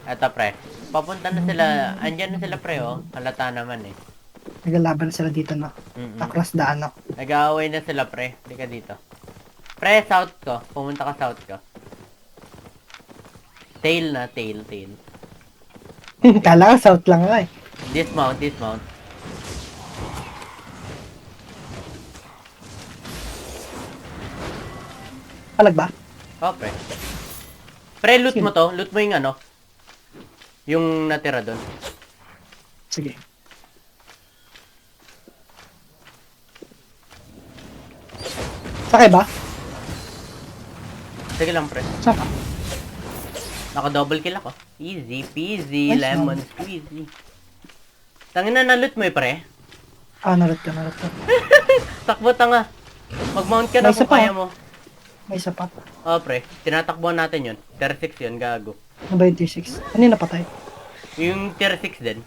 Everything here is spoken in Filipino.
Eto pre. Papunta na sila. Andyan na sila pre oh. Halata naman eh. Naglalaban na sila dito na. Mm. Taklas daan no. Nag-aaway na sila pre. Hindi ka dito. Pre, south ko. Pumunta ka south ko. Tail na, tail, tail. Kala ko south lang nga eh. Dismount, dismount. Palag ba? Oh, pre. Pre, loot Sige. mo to. Loot mo yung ano. Yung natira doon. Sige. Sakay ba? Sige lang, pre. Saka. Naka-double kill ako. Easy peasy, Nice lemon one. squeezy. Tangina na loot mo eh, pre. Ah, narot ka, narot ka. Takbo tanga. Mag-mount ka na May isa kung pa, kaya ah. mo. May isa pa. Oh, pre. Tinatakbuhan natin yun. Tier 6 yun, gago. Ano ba yung T6? Ano yung napatay? Yung tier 6 din.